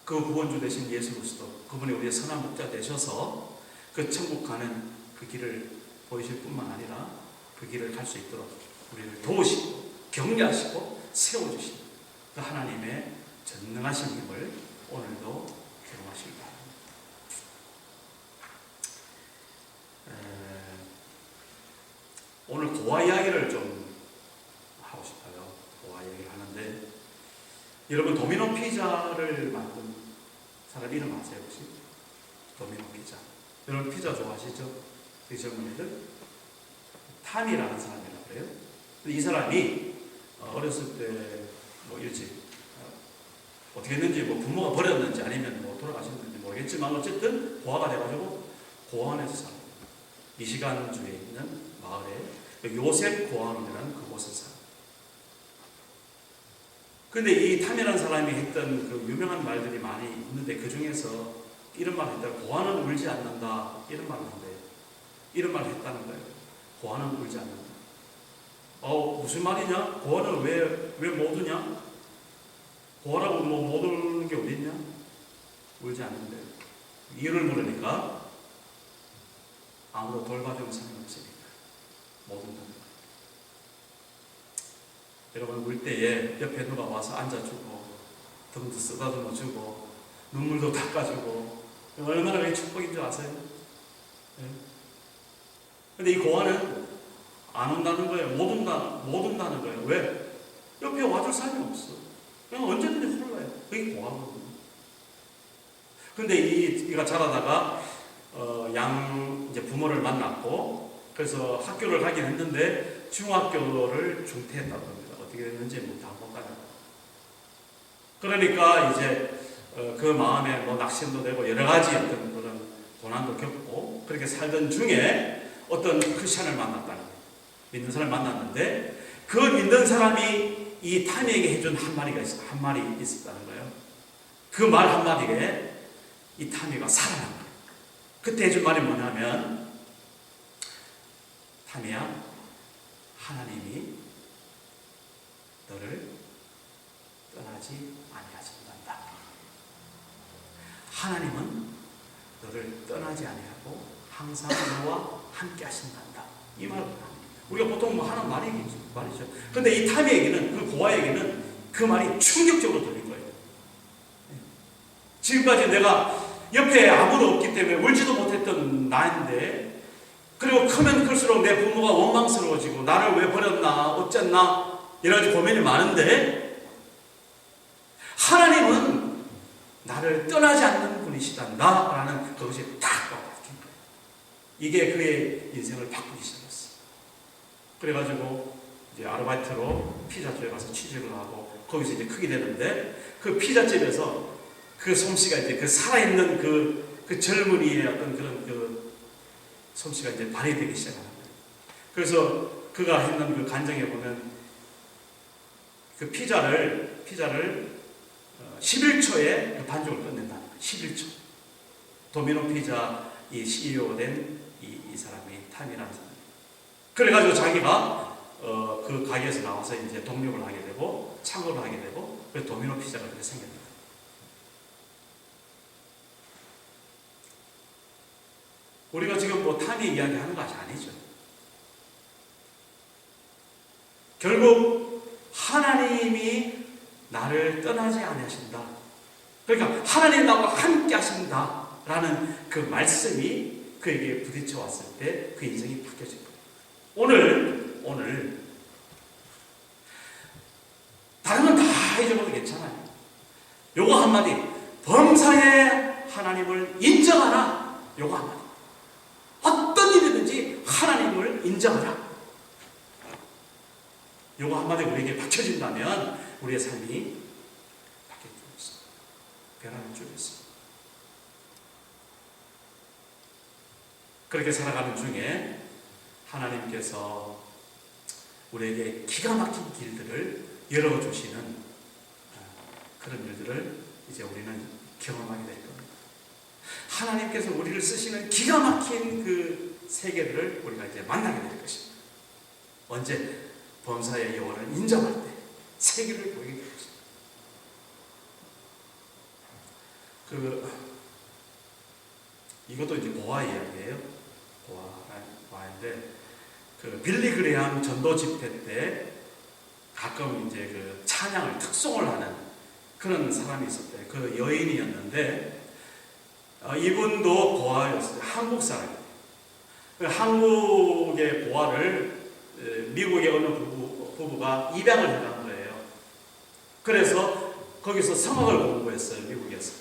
그 구원주 되신 예수 그리스도, 그분이 우리의 선한 목자 되셔서 그 천국 가는 그 길을 보이실 뿐만 아니라 그 길을 갈 수 있도록 우리를 도우시고 격려하시고 세워주신 그 하나님의 전능하신 힘을 오늘도 경험하시기 바랍니다. 오늘 고아 이야기를 좀 하고 싶어요. 고아 이야기를 하는데, 여러분 도미노 피자를 만든 사람 이름 아세요 혹시? 도미노 피자. 여러분 피자 좋아하시죠? 이 젊은이들? 탐이라는 사람이라고 그래요. 이 사람이 어렸을 때 뭐 일찍 어떻게 했는지, 뭐 부모가 버렸는지 아니면 뭐 돌아가셨는지 모르겠지만 어쨌든 고아가 돼가지고 고아원에서 살아요. 미시간주에 있는 마을에 요셉 고아원이라는 그곳에 살아요. 근데 이 탐이라는 사람이 했던 그 유명한 말들이 많이 있는데, 그 중에서 이런 말을 했다. 고아는 울지 않는다. 이런 말을 했는데, 이런 말을 했다는 거예요. 고아는 울지 않는다. 무슨 말이냐? 고아는 왜 못 우냐? 고아라고 뭐 못 우는 게 어디 있냐? 울지 않는데. 이유를 물으니까 아무도 돌봐주는 사람이 없으니까 못 운다는 거예요. 여러분, 울 때에 옆에 누가 와서 앉아주고 등도 쓰다듬어 주고 눈물도 닦아주고 얼마나 그게 축복인 줄 아세요? 네? 근데 이 고아는 안 온다는 거예요. 못 온다는 거예요. 왜? 옆에 와줄 사람이 없어. 그냥 언제든지 흘러요. 그게 고아거든요. 근데 이가 자라다가 이제 부모를 만났고, 그래서 학교를 가긴 했는데 중학교를 중퇴했다고 합니다. 어떻게 됐는지 다 못 가요. 그러니까 이제 그 마음에 뭐 낙심도 되고 여러 가지 어떤 그런 고난도 겪고 그렇게 살던 중에 어떤 크리스찬을 만났다는 거예요. 믿는 사람을 만났는데, 그 믿는 사람이 이 탐이에게 해준 한 말이 있었다는 거예요. 그 말 한마디에 이 탐이가 살아난 거예요. 그때 해준 말이 뭐냐면, 탐이야, 하나님이 너를 떠나지 아니하신단다. 하나님은 너를 떠나지 아니하고 항상 너와 함께 하신단다. 이 말을 합니다. 우리가 보통 뭐 하는 말이죠. 근데 이 탐이에게는, 그 고아에게는 그 말이 충격적으로 들린 거예요. 지금까지 내가 옆에 아무도 없기 때문에 울지도 못했던 나인데, 그리고 크면 클수록 내 부모가 원망스러워지고 나를 왜 버렸나 어쨌나 여러 가지 고민이 많은데, 하나님은 나를 떠나지 않는 분이시단다 라는 그것이 딱 와닿긴 거예요. 이게 그의 인생을 바꾸기 시작했어요. 그래가지고 이제 아르바이트로 피자집에 가서 취직을 하고 거기서 이제 크게 되는데, 그 피자집에서 그 솜씨가 이제 그 살아있는 그 젊은이의 어떤 그런 그 솜씨가 이제 발휘되기 시작하는 거예요. 그래서 그가 했는 그 간증에 보면 그 피자를 11초에 그 반죽을 끝낸다는 거예요. 11초. 도미노 피자 이 CEO 된 이 사람이 탐이라는 사람. 그래가지고 자기가 그 가게에서 나와서 이제 독립을 하게 되고 창업을 하게 되고, 그래서 도미노 피자가 그렇게 생깁니다. 우리가 지금 뭐 탐이 이야기하는 것이 아니죠. 결국 하나님이 나를 떠나지 아니하신다. 그러니까 하나님 나와 함께 하신다라는 그 말씀이 그에게 부딪혀 왔을 때 그 인생이 바뀌어진 거예요. 오늘 다른 건 다 잊어버려도 괜찮아요. 요거 한마디, 범사의 하나님을 인정하라. 요거 한마디. 어떤 일이든지 하나님을 인정하라. 요거 한마디 우리에게 박혀진다면 우리의 삶이 바뀔 줄 있습니다. 변화될 줄 있습니다. 그렇게 살아가는 중에 하나님께서 우리에게 기가 막힌 길들을 열어주시는 그런 일들을 이제 우리는 경험하게 될 겁니다. 하나님께서 우리를 쓰시는 기가 막힌 그 세계들을 우리가 이제 만나게 될 것입니다. 언제? 범사의 여호와를 인정할 때 세계를 보이게 될 것입니다. 이것도 이제 고아 이야기예요. 고아인데 빌리 그레이엄 전도 집회 때 가끔 이제 찬양을 특송을 하는 그런 사람이 있었대요. 그 여인이었는데 이분도 고아였어요. 한국 사람이에요. 한국의 고아를 미국의 어느 부부가 입양을 해간 거예요. 그래서 거기서 성악을 공부했어요. 미국에서.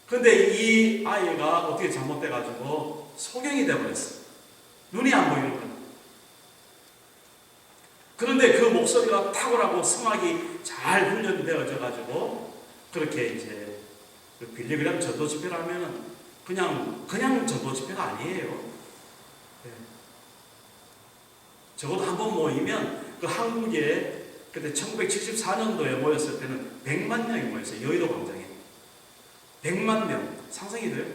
근데 이 아이가 어떻게 잘못돼가지고 소경이 돼버렸어요. 눈이 안 보이는 거예요. 그런데 그 목소리가 탁월하고 성악이 잘 훈련되어져가지고 그렇게 이제 빌리 그레이엄 전도 집회를 하면은 그냥 전도 집회가 아니에요. 네. 적어도 한번 모이면 한국에 그때 1974년도에 모였을 때는 100만 명이 모였어요. 여의도 광장에. 100만 명. 상상이 돼요?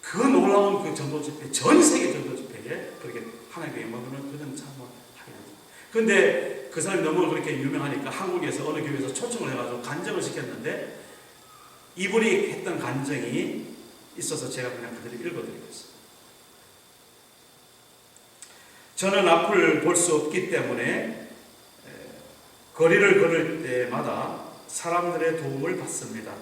그 놀라운 전도 집회, 전 세계 전도 집회에 그렇게 하나님께 영광을 그런 참을 하게 됩니다. 근데 그 사람이 너무 그렇게 유명하니까 한국에서 어느 교회에서 초청을 해가지고 간증을 시켰는데 이분이 했던 간증이 있어서 제가 그냥 그대로 읽어드리겠습니다. 저는 앞을 볼 수 없기 때문에 거리를 걸을 때마다 사람들의 도움을 받습니다.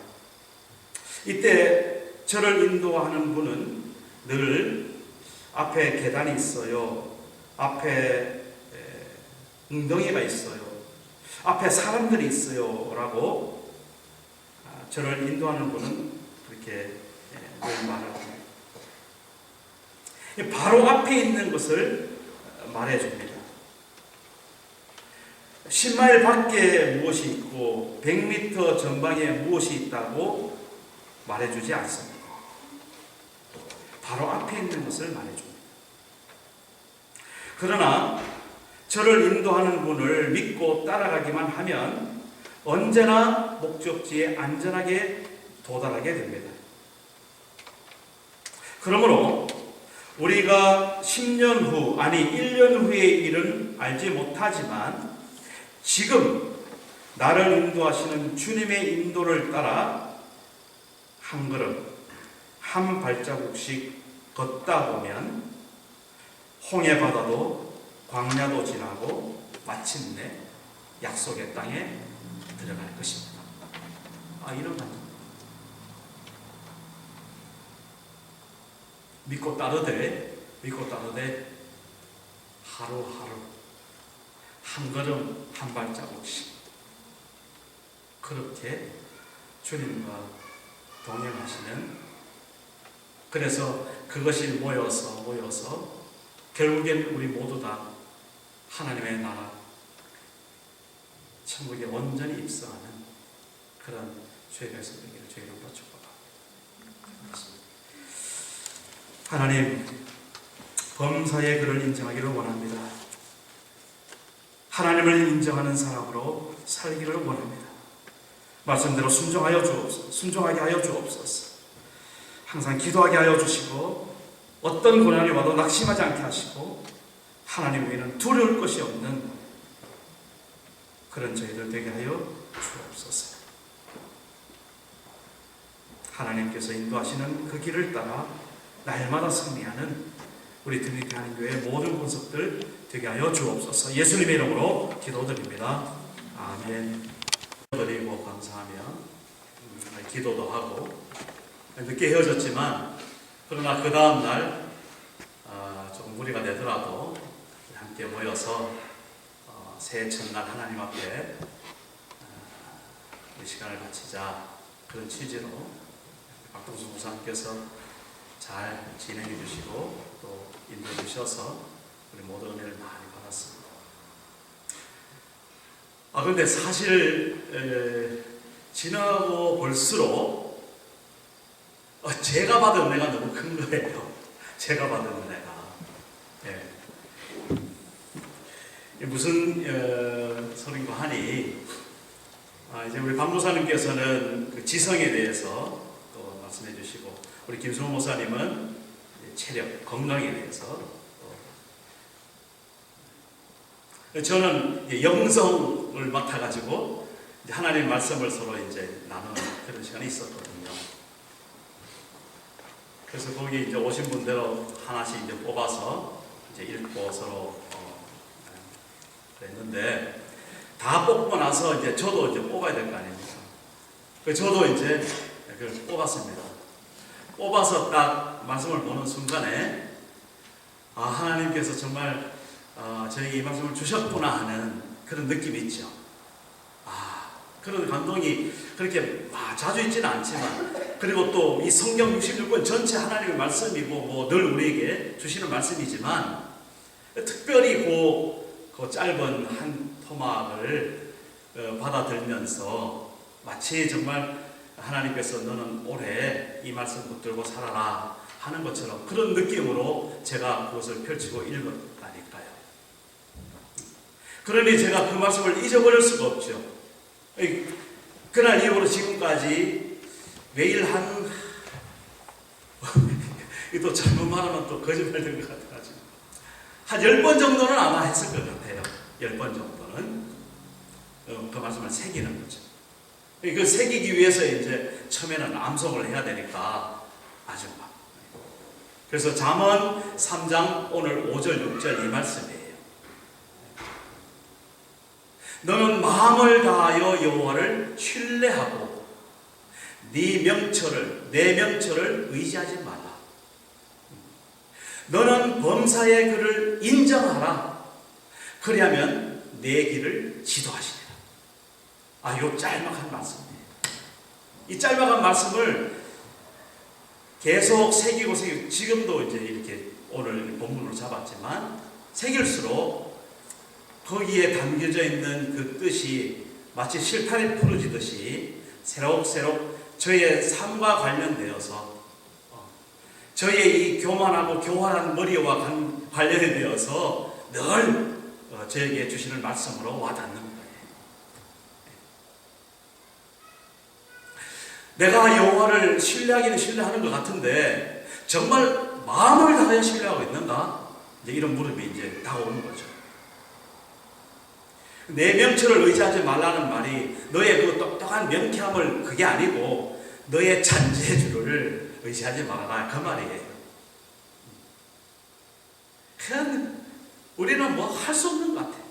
이때 저를 인도하는 분은 늘 앞에 계단이 있어요. 앞에 웅덩이가 있어요. 앞에 사람들이 있어요. 라고 저를 인도하는 분은 그렇게 늘 말을 합니다. 바로 앞에 있는 것을 말해줍니다. 10마일 밖에 무엇이 있고 100m 전방에 무엇이 있다고 말해주지 않습니다. 바로 앞에 있는 것을 말해줍니다. 그러나 저를 인도하는 분을 믿고 따라가기만 하면 언제나 목적지에 안전하게 도달하게 됩니다. 그러므로 우리가 10년 후, 아니 1년 후의 일은 알지 못하지만 지금 나를 인도하시는 주님의 인도를 따라 한 걸음, 한 발자국씩 걷다 보면 홍해 바다도 광야도 지나고 마침내 약속의 땅에 들어갈 것입니다. 이런 말입니다. 믿고 따르되 하루하루 한 걸음 한 발자국씩 그렇게 주님과 동행하시는, 그래서 그것이 모여서 결국엔 우리 모두 다 하나님의 나라 천국에 온전히 입성하는 그런 주의 백성들에게 주의 이름으로 축복합니다. 하나님, 범사의 그를 인정하기를 원합니다. 하나님을 인정하는 사람으로 살기를 원합니다. 말씀대로 순종하게 하여 주옵소서. 항상 기도하게 하여 주시고 어떤 고난이 와도 낙심하지 않게 하시고 하나님 외에는 두려울 것이 없는 그런 저희들 되게 하여 주옵소서. 하나님께서 인도하시는 그 길을 따라 날마다 승리하는 우리 등립교회 모든 권속들 되게 하여 주옵소서. 예수님의 이름으로 기도드립니다. 아멘. 드리고 감사하며 기도도 하고 늦게 헤어졌지만 그러나 그 다음날 조금 무리가 되더라도 함께 모여서 새해 첫날 하나님 앞에 우리 시간을 바치자, 그런 취지로 박동수 목사님께서 잘 진행해 주시고 또 인도해 주셔서 우리 모두 은혜를 많이 받았습니다. 그런데 사실 지나고 볼수록 제가 받은 은혜가 너무 큰 거예요. 제가 받은 은혜가. 무슨 소린가 하니 이제 우리 박 목사님께서는 그 지성에 대해서 또 말씀해 주시고, 우리 김성호 목사님은 체력, 건강에 대해서 저는 영성을 맡아가지고 하나님 말씀을 서로 이제 나누는 그런 시간이 있었거든요. 그래서 거기 이제 오신 분대로 하나씩 이제 뽑아서 이제 읽고 서로 그랬는데, 다 뽑고 나서 이제 저도 이제 뽑아야 될 거 아닙니까? 저도 이제 그걸 뽑았습니다. 뽑아서 딱 말씀을 보는 순간에 하나님께서 정말 저에게 이 말씀을 주셨구나 하는 그런 느낌이 있죠. 그런 감동이 그렇게 자주 있지는 않지만, 그리고 또 이 성경 66권 전체 하나님의 말씀이고 뭐 늘 우리에게 주시는 말씀이지만, 특별히 그 짧은 한 토막을 받아들면서 마치 정말 하나님께서 너는 오래 이 말씀 붙들고 살아라 하는 것처럼 그런 느낌으로 제가 그것을 펼치고 읽었다니까요. 그러니 제가 그 말씀을 잊어버릴 수가 없죠. 그날 이후로 지금까지 매일 또 잘못 말하면 또 거짓말 될 것 같아가지고 한 10번 정도는 아마 했을 것 같아요. 10번 정도는 그 말씀을 새기는 거죠. 그 새기기 위해서 이제 처음에는 암송을 해야 되니까 아주 막. 그래서 잠언 3장 오늘 5절 6절 이 말씀이에요. 너는 마음을 다하여 여호와를 신뢰하고 내 명철을 의지하지 말라. 너는 범사의 그를 인정하라. 그리하면 내 길을 지도하시리라. 요 짤막한 말씀이에요. 이 짤막한 말씀을 계속 새기고 지금도 이제 이렇게 오늘 본문으로 잡았지만 새길수록 거기에 담겨져 있는 그 뜻이 마치 실타래 풀어지듯이 새록새록 저의 삶과 관련되어서 저의 이 교만하고 교활한 머리와 관련이 되어서 늘 저에게 주시는 말씀으로 와닿는 거예요. 내가 여호와를 신뢰하기는 신뢰하는 것 같은데 정말 마음을 다하여 신뢰하고 있는가? 이제 이런 물음이 이제 다가오는 거죠. 내 명철을 의지하지 말라는 말이 너의 그 똑똑한 명쾌함을 그게 아니고 너의 잔재주를 의지하지 말아라 그 말이에요. 그냥 우리는 뭐 할 수 없는 것 같아요.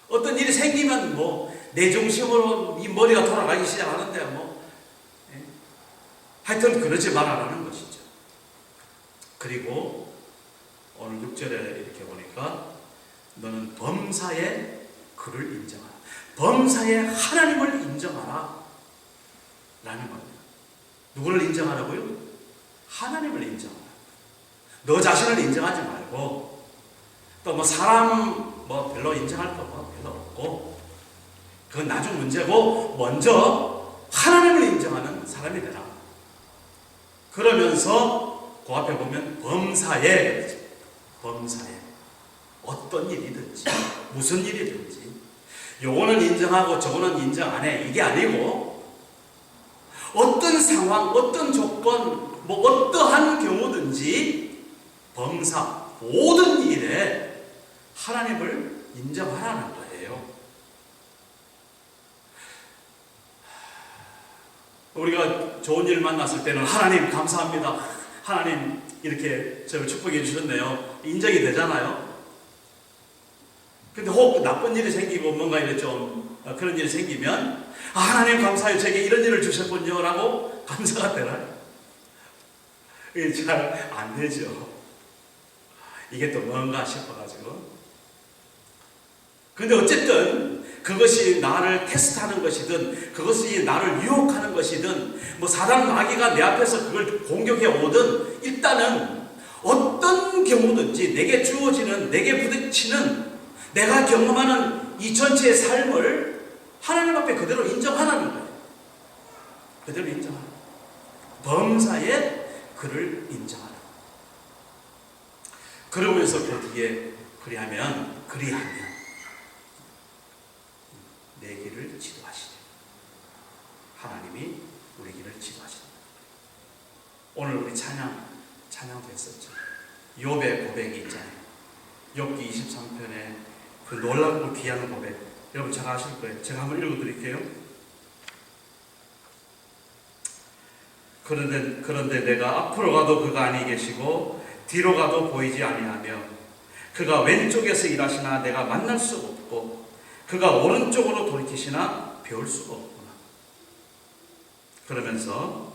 어떤 일이 생기면 뭐 내 중심으로 이 머리가 돌아가기 시작하는데 하여튼 그러지 말아라는 것이죠. 그리고 오늘 6절에 이렇게 보니까 너는 범사에 그를 인정하라. 범사에 하나님을 인정하라 라는 겁니다. 누구를 인정하라고요? 하나님을 인정하라. 너 자신을 인정하지 말고 또 뭐 사람 별로 인정할 거 별로 없고 그건 나중 문제고 먼저 하나님을 인정하는 사람이 되라. 그러면서 그 앞에 보면 범사에 어떤 일이든지 무슨 일이든지 요거는 인정하고 저거는 인정 안 해 이게 아니고 어떤 상황 어떤 조건 어떠한 경우든지 범사 모든 일에 하나님을 인정하라는 거예요. 우리가 좋은 일 만났을 때는 하나님 감사합니다. 하나님 이렇게 저를 축복해 주셨네요. 인정이 되잖아요. 근데 혹 나쁜 일이 생기고 뭔가 이렇게 좀 그런 일이 생기면 하나님 감사해요. 제게 이런 일을 주셨군요. 라고 감사가 되나요? 이게 잘 안 되죠. 이게 또 뭔가 싶어가지고. 근데 어쨌든 그것이 나를 테스트하는 것이든 그것이 나를 유혹하는 것이든 사단 마귀가 내 앞에서 그걸 공격해 오든 일단은 어떤 경우든지 내게 주어지는 내게 부딪히는 내가 경험하는 이 전체의 삶을 하나님 앞에 그대로 인정하라는 거예요. 그대로 인정하라. 범사에 그를 인정하라. 그러면서 그 뒤에 그리하면 내 길을 지도하시리. 하나님이 우리 길을 지도하시리. 오늘 우리 찬양도 했었죠. 욥의 고백이 있잖아요. 욥기 23편에 그 놀랍고 귀한 고백, 여러분 잘 아실 거예요. 제가 한번 읽어드릴게요. 그런데 내가 앞으로 가도 그가 아니 계시고 뒤로 가도 보이지 아니하며 그가 왼쪽에서 일하시나 내가 만날 수 없고 그가 오른쪽으로 돌이키시나 배울 수가 없구나. 그러면서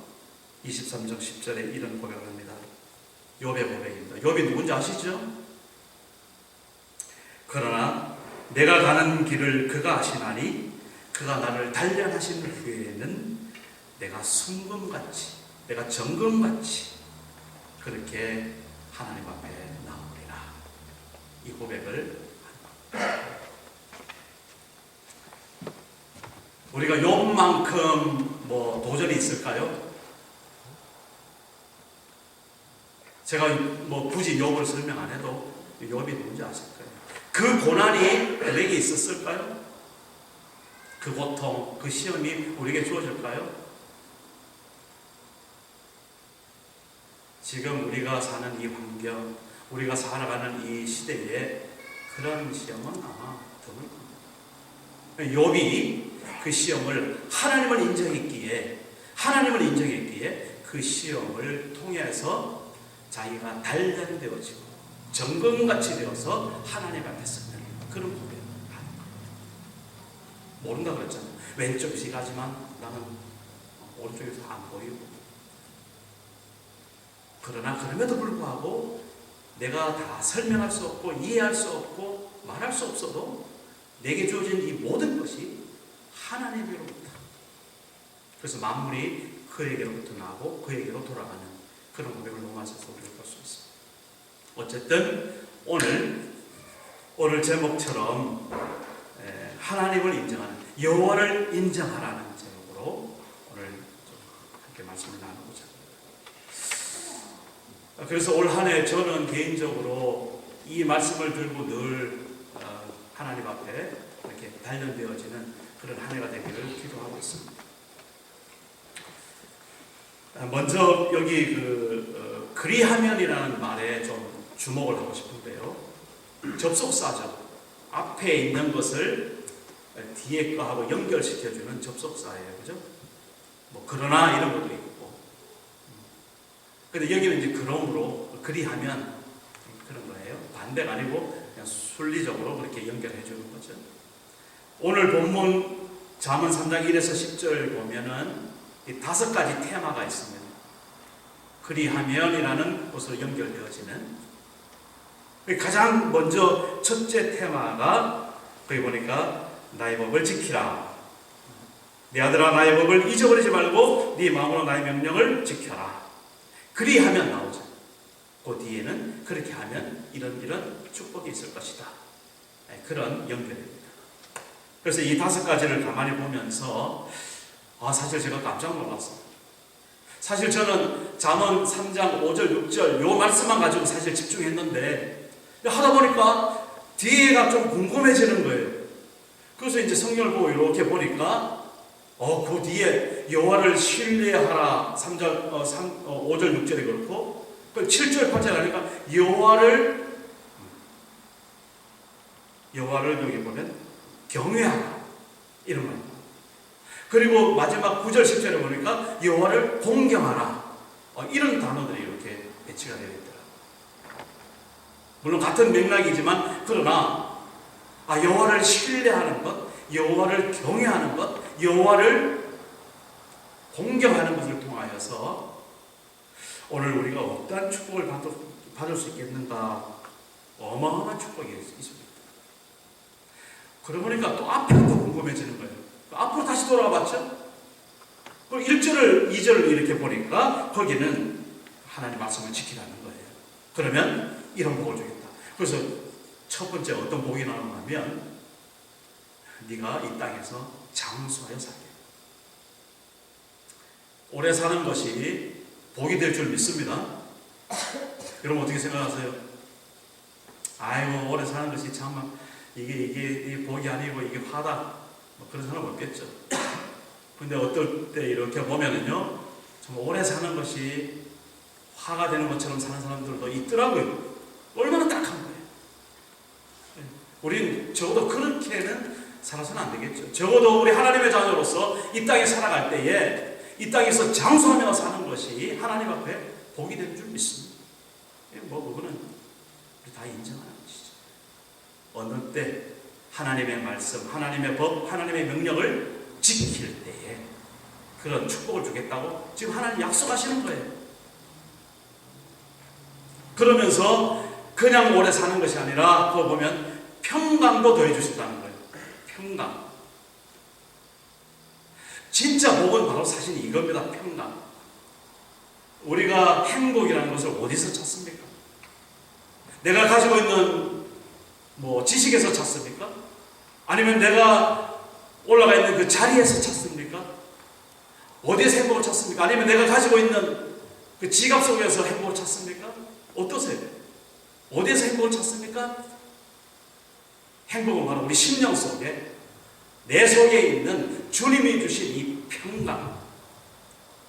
23장 10절에 이런 고백을 합니다. 욥의 고백입니다. 욥이 누군지 아시죠? 그러나 내가 가는 길을 그가 아시나니 그가 나를 단련하신 후에는 내가 순금같이, 내가 정금같이 그렇게 하나님 앞에 나오리라. 이 고백을 우리가 욥만큼 도전이 있을까요? 제가 굳이 욥을 설명 안 해도 욥이 누군지 아실 거예요. 그 고난이 내게 있었을까요? 그 고통, 그 시험이 우리에게 주어질까요? 지금 우리가 사는 이 환경, 우리가 살아가는 이 시대에 그런 시험은 아마 드물 겁니다. 욥이 그 시험을 하나님을 인정했기에 그 시험을 통해서 자기가 단련되어지고 정금같이 되어서 하나님 앞에 서는 그런 고백을 하는 거예요. 모른다 그랬잖아요. 왼쪽에서 일하지만 나는 오른쪽에서 안 보이고. 그러나 그럼에도 불구하고 내가 다 설명할 수 없고 이해할 수 없고 말할 수 없어도 내게 주어진 이 모든 것이 하나님으로부터, 그래서 만물이 그에게로부터 나오고 그에게로 돌아가는 그런 고백을 로마서에서 우리가 볼 수 있습니다. 어쨌든 오늘 제목처럼 하나님을 인정하는, 여호와를 인정하라는 제목으로 오늘 좀 함께 말씀을 나누고자 합니다. 그래서 올 한 해 저는 개인적으로 이 말씀을 들고 늘 하나님 앞에 이렇게 단련되어지는 그런 한 해가 되기를 기도하고 있습니다. 먼저 여기 그리하면이라는 말에 좀 주목을 하고 싶은데요. 접속사죠. 앞에 있는 것을 뒤에 거하고 연결시켜주는 접속사예요. 그죠? 그러나 이런 것도 있고. 근데 여기는 이제 그러므로, 그리하면 그런 거예요. 반대가 아니고 그냥 순리적으로 그렇게 연결해 주는 거죠. 오늘 본문 잠언 3장 1에서 10절 보면은 이 5가지 테마가 있습니다. 그리하면이라는 것으로 연결되어지는, 가장 먼저 첫째 테마가 거기 보니까 나의 법을 지키라. 내 아들아 나의 법을 잊어버리지 말고 네 마음으로 나의 명령을 지켜라. 그리하면 나오죠. 그 뒤에는 그렇게 하면 이런 축복이 있을 것이다. 그런 연결입니다. 그래서 이 5가지를 가만히 보면서 사실 제가 깜짝 놀랐어요. 사실 저는 잠언 3장 5절 6절 요 말씀만 가지고 사실 집중했는데 하다 보니까 뒤에가 좀 궁금해지는 거예요. 그래서 이제 성경을 보고 이렇게 보니까 그 뒤에 여호와를 신뢰하라 3절 5절 6절이 그렇고 7절 8절 하니까 여호와를 여기 보면 경외하라 이런 말입니다. 그리고 마지막 9절 10절에 보니까 여호와를 공경하라 이런 단어들이 이렇게 배치가 되어 있더라고요. 물론 같은 맥락이지만 그러나 여호와를 신뢰하는 것, 여호와를 경외하는 것, 여호와를 공경하는 것을 통하여서 오늘 우리가 어떠한 축복을 받을 수 있겠는가. 어마어마한 축복이 있습니다. 그러고 보니까 또 앞에가 더 궁금해지는 거예요. 앞으로 다시 돌아와 봤죠? 그리고 1절을 2절을 이렇게 보니까 거기는 하나님 말씀을 지키라는 거예요. 그러면 이런 복을 주겠다. 그래서 첫 번째 어떤 복이 나오냐면 네가 이 땅에서 장수하여 살게. 오래 사는 것이 복이 될 줄 믿습니다. 여러분 어떻게 생각하세요? 아이고 오래 사는 것이 참 이게 복이 아니고 이게 화다. 그런 사람 없겠죠. 근데 어떨 때 이렇게 보면은요, 좀 오래 사는 것이 화가 되는 것처럼 사는 사람들도 있더라고요. 얼마나 딱한 거예요. 우린 적어도 그렇게는 살아서는 안 되겠죠. 적어도 우리 하나님의 자녀로서 이 땅에 살아갈 때에 이 땅에서 장수하며 사는 것이 하나님 앞에 복이 되는 줄 믿습니다. 그거는 우리 다 인정하는 것이죠. 어느 때 하나님의 말씀, 하나님의 법, 하나님의 명령을 지킬 때에 그런 축복을 주겠다고 지금 하나님 약속하시는 거예요. 그러면서 그냥 오래 사는 것이 아니라 그거 보면 평강도 더해 주신다는 거예요. 평강. 진짜 복은 바로 사실 이겁니다. 평강. 우리가 행복이라는 것을 어디서 찾습니까? 내가 가지고 있는 지식에서 찾습니까? 아니면 내가 올라가 있는 그 자리에서 찾습니까? 어디에서 행복을 찾습니까? 아니면 내가 가지고 있는 그 지갑 속에서 행복을 찾습니까? 어떠세요? 어디에서 행복을 찾습니까? 행복은 바로 우리 심령 속에, 내 속에 있는 주님이 주신 이 평강,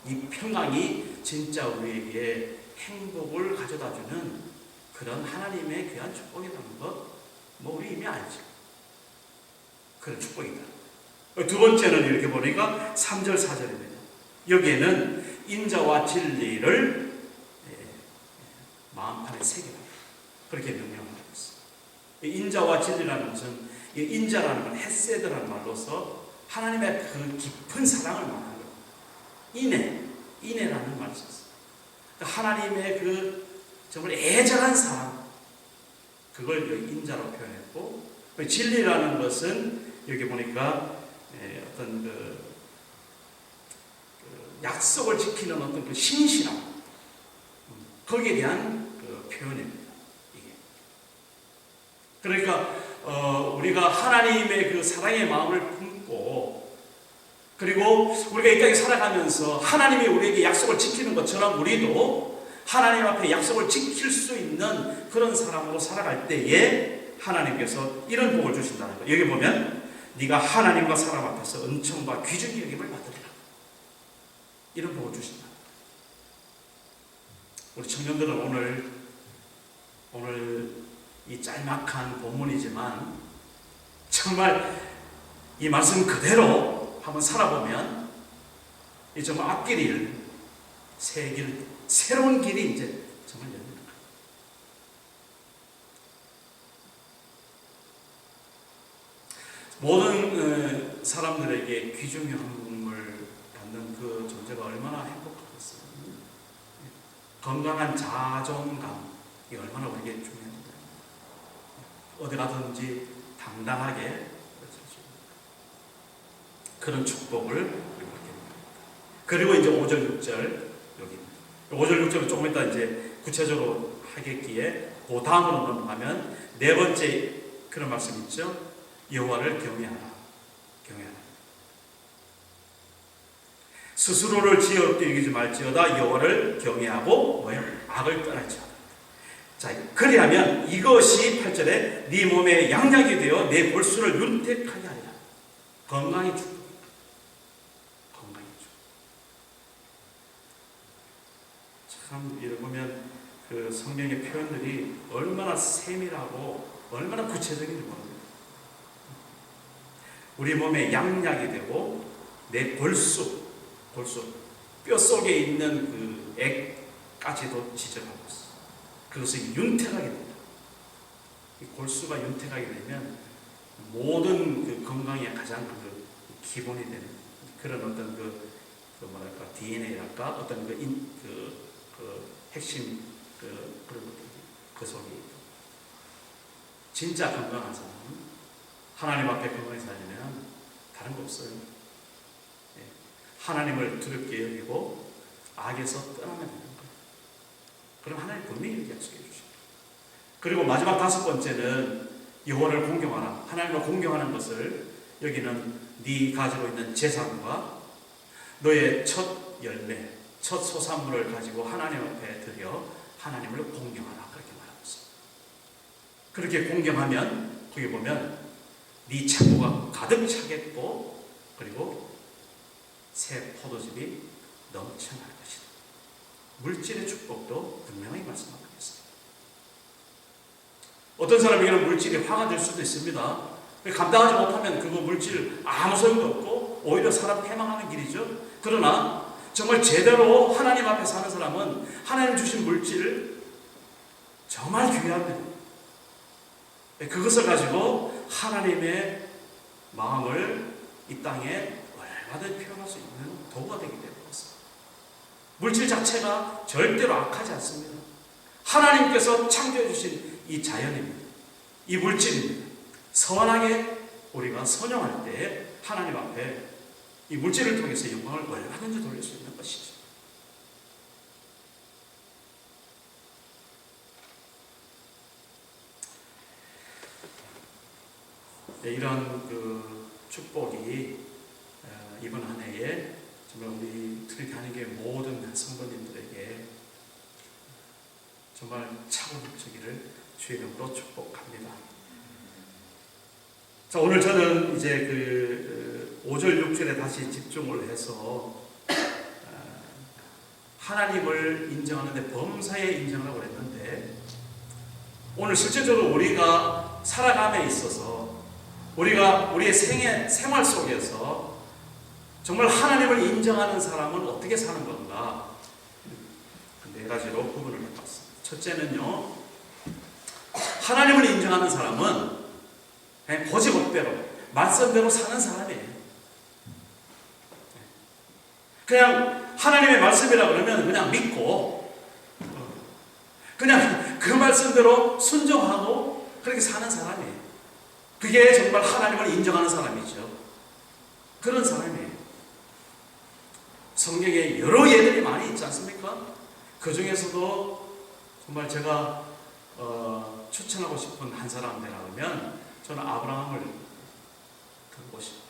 이 평강이 진짜 우리에게 행복을 가져다주는 그런 하나님의 귀한 축복이라는 것, 우리 이미 알죠. 그런 축복이다. 두 번째는 이렇게 보니까 3절 4절입니다. 여기에는 인자와 진리를 마음판에 새기라, 그렇게 명령하고 있습니다. 인자와 진리라는 것은, 인자라는 건 헤세드라는 말로서 하나님의 그 깊은 사랑을 말하는 거예요. 인애라는 말이 있었어요. 하나님의 그 정말 애절한 사랑, 그걸 여기 인자로 표현했고, 진리라는 것은 여기 보니까 어떤 그 약속을 지키는 어떤 그 신실함, 거기에 대한 그 표현입니다. 이게. 그러니까 우리가 하나님의 그 사랑의 마음을 품고, 그리고 우리가 이 땅에 살아가면서 하나님이 우리에게 약속을 지키는 것처럼 우리도 하나님 앞에 약속을 지킬 수 있는 그런 사람으로 살아갈 때에 하나님께서 이런 복을 주신다는 거예요. 여기 보면 네가 하나님과 사람 앞에서 은총과 귀중히 여김을 받으리라, 이런 복을 주신다. 우리 청년들은 오늘 이 짤막한 본문이지만 정말 이 말씀 그대로 한번 살아보면 이 정말 앞길이 새 길, 새로운 길이 이제 정말 열립니다. 모든 사람들에게 귀중함을 받는 그 존재가 얼마나 행복하겠어요. 건강한 자존감, 이게 얼마나 우리에게 중요합니다. 어디 가든지 당당하게 그런 축복을 받게 됩니다. 그리고 이제 5절 6절, 여기 5절 6절은 조금 이따 이제 구체적으로 하겠기에 그 다음으로 넘어가면 네 번째 그런 말씀 있죠. 여호와를 경외하라. 스스로를 지혜롭게 여기지 말지어다. 여호와를 경외하고 악을 떠날지어다. 자, 그리하면 이것이 8절에 네 몸에 양약이 되어 내 골수를 윤택하게 하리라. 건강이 축복. 참 이렇게 보면 그 성경의 표현들이 얼마나 세밀하고 얼마나 구체적인지 모릅니다. 우리 몸에 양약이 되고 내 골수, 뼈 속에 있는 그 액까지도 지적하고 있어요. 그것을 윤택하게 됩니다. 이 골수가 윤택하게 되면 모든 그 건강의 가장 그 기본이 되는 그런 어떤 그 뭐랄까 DNA랄까 어떤 그 핵심 그런 것들이 그 속에 있고, 진짜 건강한 사람은 하나님 앞에 건강히 살려면 다른 거 없어요. 하나님을 두렵게 여기고 악에서 떠나면 되는 거예요. 그럼 하나님 분명히 이렇게 약속해 주십니다. 그리고 마지막 다섯 번째는 여호와를 공경하라. 하나님을 공경하는 것을 여기는 네 가지고 있는 재산과 너의 첫 열매, 첫 소산물을 가지고 하나님 앞에 드려 하나님을 공경하라, 그렇게 말하고 있습니다. 그렇게 공경하면 거기 보면 네 창고가 가득 차겠고, 그리고 새 포도즙이 넘쳐날 것이다. 물질의 축복도 분명히 말씀하고 있습니다. 어떤 사람에게는 물질이 화가 될 수도 있습니다. 감당하지 못하면 그거 물질 아무 소용도 없고 오히려 사람 패망하는 길이죠. 그러나 정말 제대로 하나님 앞에 사는 사람은 하나님 주신 물질을 정말 귀합니다. 그것을 가지고 하나님의 마음을 이 땅에 얼마든지 표현할 수 있는 도구가 되기 때문에 그렇습니다. 물질 자체가 절대로 악하지 않습니다. 하나님께서 창조해 주신 이 자연입니다. 이 물질입니다. 선하게 우리가 선용할 때 하나님 앞에 이 물질을 통해서 영광을 얼마든지 돌릴 수 있는 것이죠. 네, 이런 그 축복이 이번 한 해에 정말 우리 트리티 한인교회 모든 성도님들에게 정말 차고 넘치기를 주의 이름으로 축복합니다. 자, 오늘 저는 이제 그 5절 6절에 다시 집중을 해서 하나님을 인정하는데 범사에 인정하라고 그랬는데, 오늘 실제적으로 우리가 살아감에 있어서 우리가 우리의 생활 속에서 정말 하나님을 인정하는 사람은 어떻게 사는 건가, 네 가지로 구분을 해봤습니다. 첫째는요, 하나님을 인정하는 사람은 그냥 고지고대로 말씀대로 사는 사람이에요. 그냥 하나님의 말씀이라 그러면 그냥 믿고 그냥 그 말씀대로 순종하고 그렇게 사는 사람이에요. 그게 정말 하나님을 인정하는 사람이죠. 그런 사람이에요. 성경에 여러 예들이 많이 있지 않습니까? 그 중에서도 정말 제가 추천하고 싶은 한 사람이라 하면 저는 아브라함을 듣고 싶어요.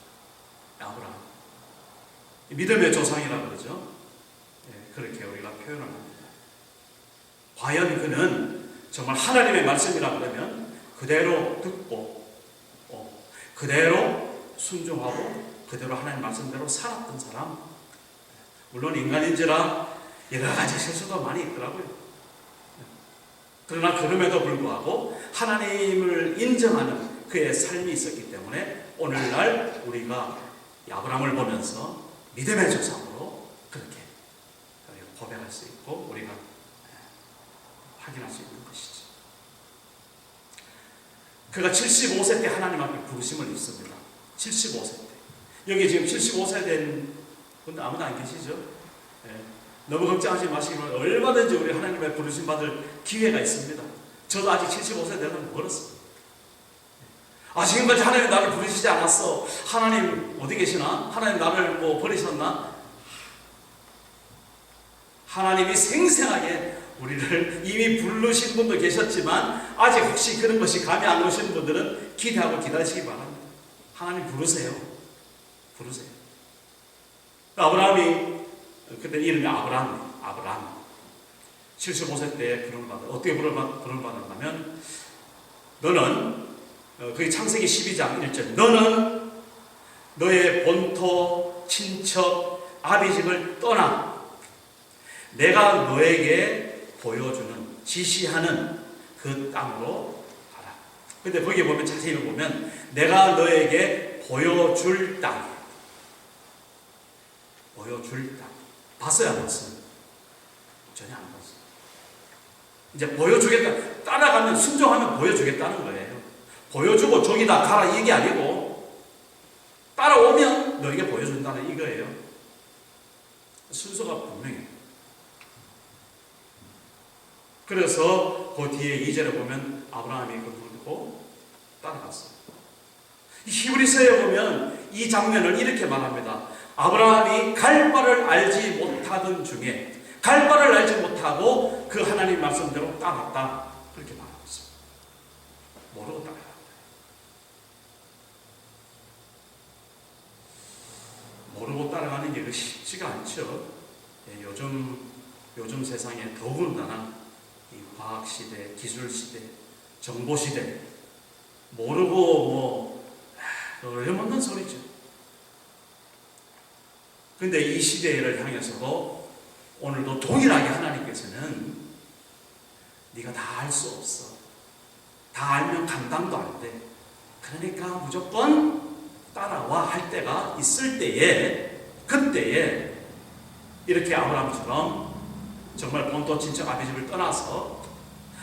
아브라함. 믿음의 조상이라고 그러죠. 네, 그렇게 우리가 표현을 합니다. 과연 그는 정말 하나님의 말씀이라 그러면 그대로 듣고 그대로 순종하고 그대로 하나님 말씀대로 살았던 사람. 물론 인간인지라 여러 가지 실수도 많이 있더라고요. 그러나 그럼에도 불구하고 하나님을 인정하는 그의 삶이 있었기 때문에 오늘날 우리가 아브라함을 보면서 믿음의 조상으로 그렇게 고백할 수 있고 우리가 확인할 수 있는 것이죠. 그가 75세 때 하나님 앞에 부르심을 입습니다. 75세 때. 여기 지금 75세 된 분들 아무도 안 계시죠? 네. 너무 걱정하지 마시기만 얼마든지 우리 하나님의 부르심 받을 기회가 있습니다. 저도 아직 75세 되면 멀었어요. 지금까지 하나님 나를 부르시지 않았어. 하나님 어디 계시나? 하나님 나를 뭐 버리셨나? 하나님이 생생하게 우리를 이미 부르신 분도 계셨지만 아직 혹시 그런 것이 감이 안 오신 분들은 기대하고 기다리시기 바랍니다. 하나님 부르세요. 부르세요. 아브라함이 그때 이름이 아브라함이에요. 아브라함. 75세 때 부름을 받아. 어떻게 부름을 받았냐면 너는 그게 창세기 12장 1절 너는 너의 본토, 친척, 아비집을 떠나 내가 너에게 보여주는 지시하는 그 땅으로 가라. 근데 거기에 보면 자세히 보면 내가 너에게 보여줄 땅. 보여줄 땅. 봤어요? 안 봤어요? 전혀 안 봤어요. 이제 보여주겠다. 따라가면 순종하면 보여주겠다는 거예요. 보여주고 저기다 가라 이게 아니고 따라오면 너에게 보여준다는 이거예요. 순서가 분명해요. 그래서 그 뒤에 2절에 보면 아브라함이 그 부르고 따라갔어요. 히브리서에 보면 이 장면을 이렇게 말합니다. 아브라함이 갈 바를 알지 못하던 중에 갈 바를 알지 못하고 그 하나님 말씀대로 따랐다. 그렇게 말하고 있습니다. 모르고 따라갔다. 모르고 따라가는 게 쉽지가 않죠. 요즘 세상에 더군다나 이 과학시대, 기술시대, 정보시대 모르고 어림없는 소리죠. 그런데 이 시대를 향해서도 오늘도 동일하게 하나님께서는 네가 다 알 수 없어. 다 알면 감당도 안 돼. 그러니까 무조건 따라와 할 때가 있을 때에, 그때에 이렇게 아브라함처럼 정말 본토 친척 아비집을 떠나서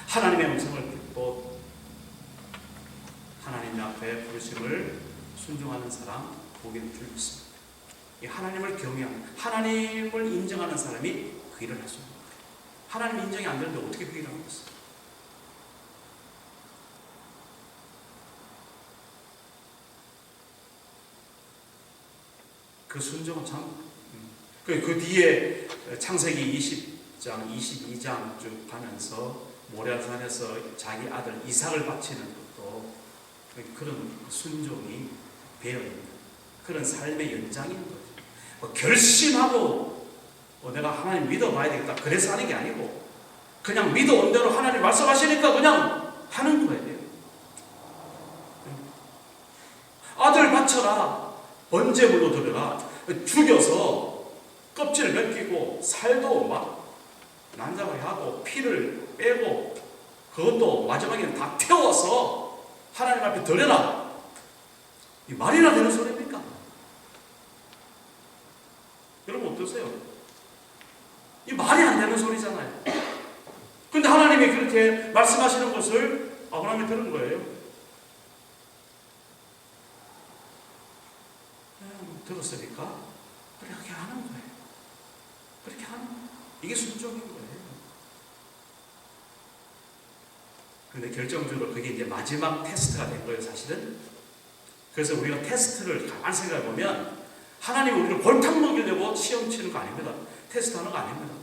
하나님의 음성을 듣고 하나님 앞에 부르심을 순종하는 사람 보기를 줄 믿습니다. 이 하나님을 경외하는, 하나님을 인정하는 사람이 그 일을 할 수 있는 거예요. 하나님 인정이 안 되는데 어떻게 그 일을 하고 있어요? 그 순종은 참, 그 뒤에 창세기 20장, 22장 쭉 가면서 모리아산에서 자기 아들 이삭을 바치는 것도 그런 순종이 배어있는 그런 삶의 연장인 거죠. 뭐 결심하고 내가 하나님 믿어봐야 되겠다 그래서 하는 게 아니고 그냥 믿어온 대로 하나님 말씀하시니까 그냥 하는 거예요. 아들 바쳐라, 번제 물러들여라, 죽여서 껍질을 벗기고 살도 막 난장하게 하고 피를 빼고 그것도 마지막에는 다 태워서 하나님 앞에 드려라. 이 말이나 되는 소리입니까? 여러분 어떠세요? 이 말이 안 되는 소리잖아요. 근데 하나님이 그렇게 말씀하시는 것을 아브라함이 들은 거예요. 들었으니까 그렇게 하는 거예요. 그렇게 하는 거예요. 이게 순종인 거예요. 그런데 결정적으로 그게 이제 마지막 테스트가 된 거예요, 사실은. 그래서 우리가 테스트를 가만히 생각해 보면 하나님이 우리를 골탕 먹이려고 시험 치는 거 아닙니다. 테스트하는 거 아닙니다.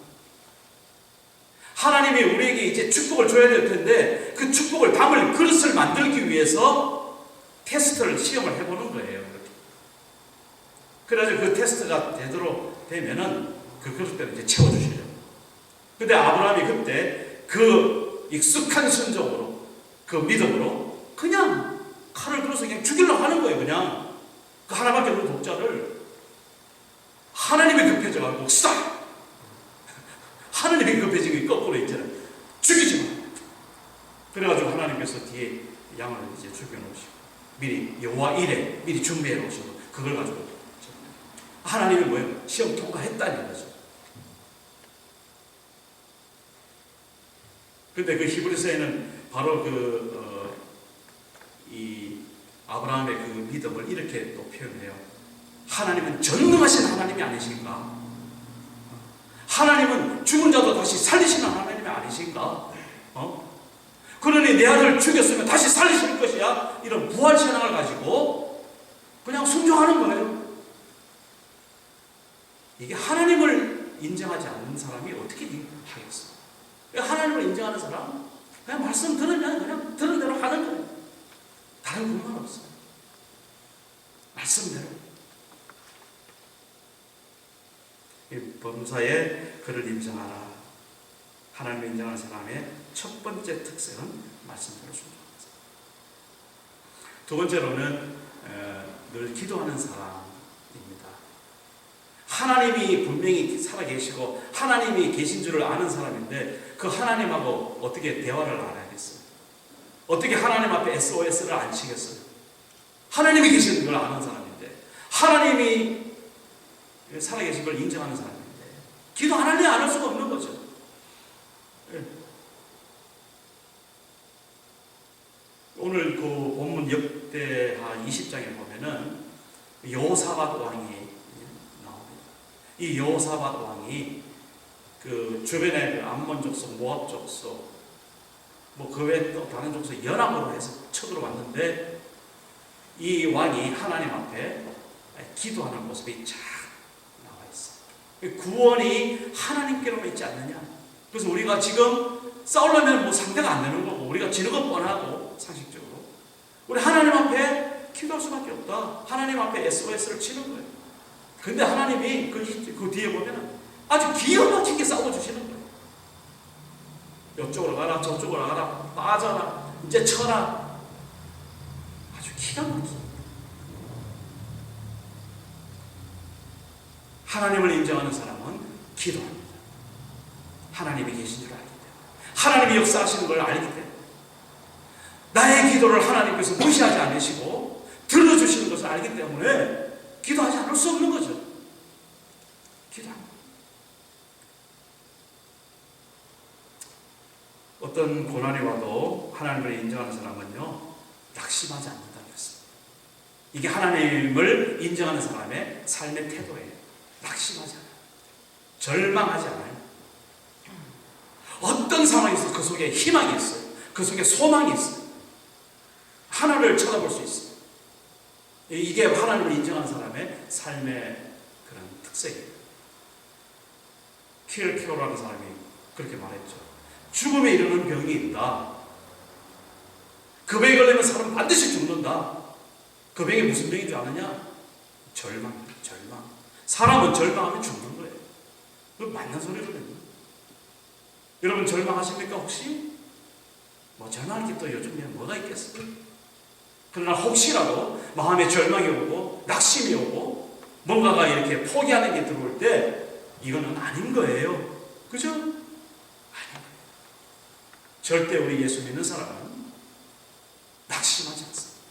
하나님이 우리에게 이제 축복을 줘야 될 텐데 그 축복을 담을 그릇을 만들기 위해서 테스트를 시험을 해보는 거예요. 그래서 그 테스트가 되도록 되면은 그 그릇대로 이제 채워주시죠. 근데 아브라함이 그때 그 익숙한 순종으로, 그 믿음으로 그냥 칼을 들어서 그냥 죽이려고 하는 거예요. 그냥 그 하나밖에 없는 독자를 하나님이 급해져가지고 스탑! 하나님이 급해지고 거꾸로 있잖아요. 죽이지 마. 그래가지고 하나님께서 뒤에 양을 이제 죽여놓으시고 미리 여호와 이레 미리 준비해 놓으시고 그걸 가지고 하나님이 뭐예요? 시험 통과했다는 거죠. 근데 그 히브리서에는 바로 이 아브라함의 그 믿음을 이렇게 또 표현해요. 하나님은 전능하신 하나님이 아니신가? 하나님은 죽은 자도 다시 살리시는 하나님이 아니신가? 그러니 내 아들을 죽였으면 다시 살리실 것이야. 이런 부활신앙을 가지고 그냥 순종하는 거예요. 이게 하나님을 인정하지 않는 사람이 어떻게 하겠어? 하나님을 인정하는 사람 그냥 말씀 들으면 그냥 들은 대로 하는 거예요. 다른 공간 없어요. 말씀대로. 이 범사에 그를 인정하라. 하나님을 인정하는 사람의 첫 번째 특성은 말씀대로 순종하는 사람. 두 번째로는 늘 기도하는 사람입니다. 하나님이 분명히 살아계시고 하나님이 계신 줄을 아는 사람인데 그 하나님하고 어떻게 대화를 알아야겠어요? 어떻게 하나님 앞에 SOS를 안 치겠어요? 하나님이 계신 걸 아는 사람인데 하나님이 살아계신 걸 인정하는 사람인데 기도 안 할래 안 할 수가 없는 거죠. 오늘 그 본문 역대하 20장에 보면은 여호사밧 왕이 나옵니다. 이 여호사밧 왕이 그 주변에 그 암몬 족속, 모압 족속, 뭐 그 외에 또 다른 족속 연합으로 해서 쳐들어왔는데 이 왕이 하나님 앞에 기도하는 모습이 쫙 나와 있어요. 구원이 하나님께로만 있지 않느냐. 그래서 우리가 지금 싸우려면 뭐 상대가 안 되는 거고 우리가 지는 건 뻔하고 상식적으로 우리 하나님 앞에 기도할 수밖에 없다. 하나님 앞에 SOS를 치는 거예요. 근데 하나님이 그 뒤에 보면 아주 기가 막히게 싸워주시는 거예요. 이쪽으로 가라 저쪽으로 가라 빠져라 이제 쳐라. 아주 기가 막히게 하나님을 인정하는 사람은 기도합니다. 하나님이 계신 줄 알기 때문에 하나님이 역사하시는 걸 알기 때문에 나의 기도를 하나님께서 무시하지 않으시고 들어주시는 것을 알기 때문에 기도하지 않을 수 없는 거죠. 기도합니다. 어떤 고난이 와도 하나님을 인정하는 사람은요, 낙심하지 않는다는 것입니다. 이게 하나님을 인정하는 사람의 삶의 태도예요. 낙심하지 않아요. 절망하지 않아요. 어떤 상황에서 그 속에 희망이 있어요. 그 속에 소망이 있어요. 하나님을 쳐다볼 수 있어요. 이게 하나님을 인정하는 사람의 삶의 그런 특색이에요. 킬케어라는 사람이 그렇게 말했죠. 죽음에 이르는 병이 있다. 그 병에 걸리면 사람은 반드시 죽는다. 그 병이 무슨 병인 줄 아느냐? 절망입니다. 절망. 사람은 절망하면 죽는 거예요. 그 맞는 소리거든요. 여러분 절망하십니까 혹시? 절망할 게 또 요즘에 뭐가 있겠어요? 그러나 혹시라도 마음에 절망이 오고 낙심이 오고 뭔가가 이렇게 포기하는 게 들어올 때 이거는 아닌 거예요. 그죠? 아닌 거예요. 절대 우리 예수 믿는 사람은 낙심하지 않습니다.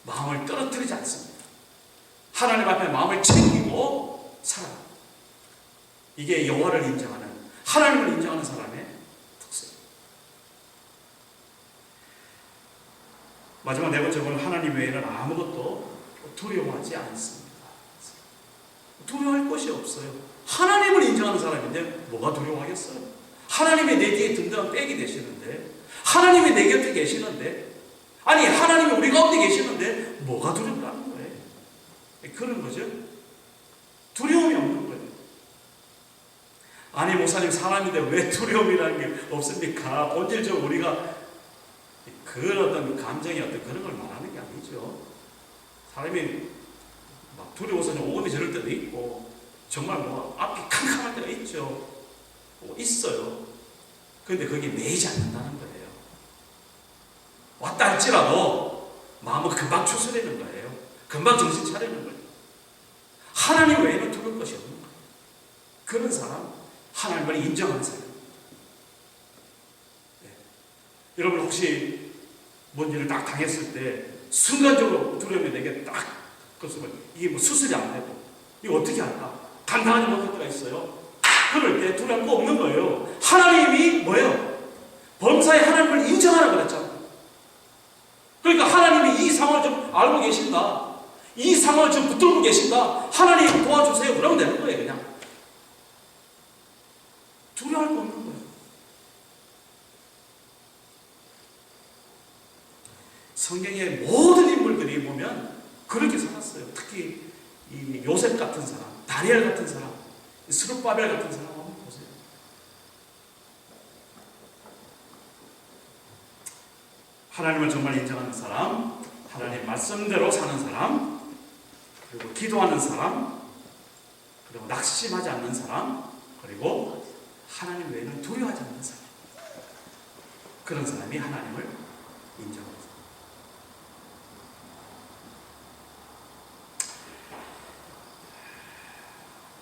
마음을 떨어뜨리지 않습니다. 하나님 앞에 마음을 챙기고 살아갑니다. 이게 여호와를 인정하는, 하나님을 인정하는 사람의 특성입니다. 마지막 네 번째는 하나님 외에는 아무것도 두려워하지 않습니다. 두려워할 것이 없어요. 하나님을 인정하는 사람인데 뭐가 두려워하겠어요? 하나님이 내 뒤에 든든한 백이 되시는데, 하나님이 내 곁에 계시는데, 아니 하나님이 우리 가운데 계시는데 뭐가 두렵다는 거예요? 그런 거죠. 두려움이 없는 거예요. 아니 목사님 사람인데 왜 두려움이라는 게 없습니까? 본질적으로 우리가 그런 어떤 감정이 어떤 그런 걸 말하는 게 아니죠. 사람이 막 두려워서 오금이 저럴 때도 있고 정말 앞이 캄캄할 때가 있죠. 있어요. 그런데 거기에 매이지 않는다는 거예요. 왔다 할지라도 마음은 금방 추스리는 거예요. 금방 정신 차리는 거예요. 하나님 외에는 두려울 것이 없는 거예요. 그런 사람, 하나님을 인정하는 사람. 네. 여러분 혹시 뭔 일을 딱 당했을 때 순간적으로 두려움이 내게 딱 그렇으면 이게 수술이 안 되고 이거 어떻게 할까? 감당하지 못할 때가 있어요. 그럴 때 두려울 거 없는 거예요. 하나님이 뭐예요? 범사에 하나님을 인정하라고 그랬잖아요. 그러니까 하나님이 이 상황을 좀 알고 계신다. 이 상황을 좀 붙들고 계신다. 하나님 도와주세요. 그러면 되는 거예요. 그냥. 두려워할 거 없는 거예요. 성경의 모든 인물들이 보면 그렇게 살았어요. 특히 이 요셉 같은 사람, 다니엘 같은 사람, 스룹바벨 같은 사람 한번 보세요. 하나님을 정말 인정하는 사람, 하나님 말씀대로 사는 사람, 그리고 기도하는 사람, 그리고 낙심하지 않는 사람, 그리고 하나님 외에는 두려워하지 않는 사람. 그런 사람이 하나님을 인정합니다.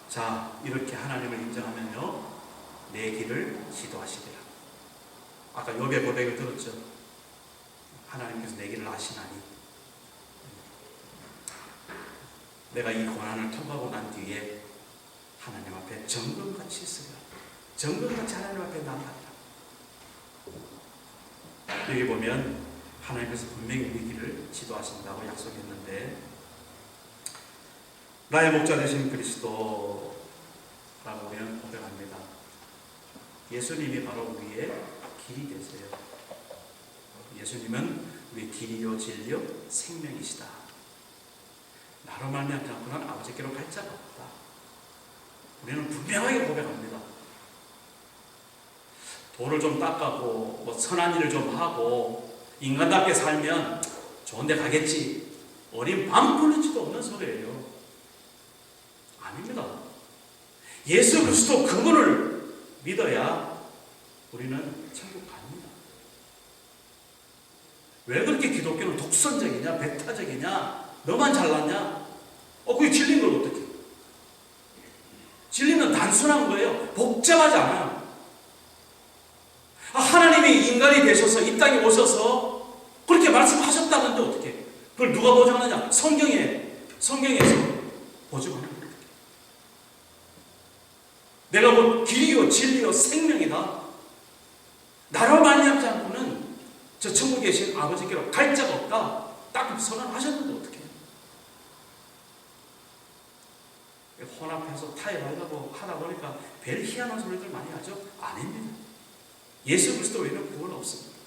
자, 이렇게 하나님을 인정하면요, 내 길을 지도하시리라. 아까 욥의 고백을 들었죠. 하나님께서 내 길을 아시나니 내가 이 고난을 통과하고 난 뒤에 하나님 앞에 정금같이 있으리라. 정금같이 하나님 앞에 나아가리라. 여기 보면 하나님께서 분명히 우리 길을 지도하신다고 약속했는데, 나의 목자 되신 그리스도라고 우리는 고백합니다. 예수님이 바로 우리의 길이 되세요. 예수님은 우리의 길이요 진리요 생명이시다. 나로 말미암지 않고는 아버지께로 갈 자가 없다. 우리는 분명하게 고백합니다. 돌을 좀 닦아고 선한 일을 좀 하고 인간답게 살면 좋은 데 가겠지. 어린 밤꿀리지도 없는 소리예요. 아닙니다. 예수 그리스도 그분을 믿어야 우리는 천국 갑니다. 왜 그렇게 기독교는 독선적이냐, 배타적이냐, 너만 잘났냐? 그게 진리인 걸 어떻게? 진리는 단순한 거예요. 복잡하지 않아요. 하나님이 인간이 되셔서 이 땅에 오셔서 그렇게 그렇게 말씀하셨다는데 어떻게? 그걸 누가 보증하느냐? 성경에서 보증하는 거예요. 내가 곧 길이요 진리요 생명이다. 나로 말미암지 않고는 저 천국에 계신 아버지께로 갈 자가 없다. 딱 선언하셨는데 어떻게? 혼합해서 타협하려고 하다 보니까 별 희한한 소리들 많이 하죠? 아닙니다. 예수 그리스도 외에는 구원 없습니다.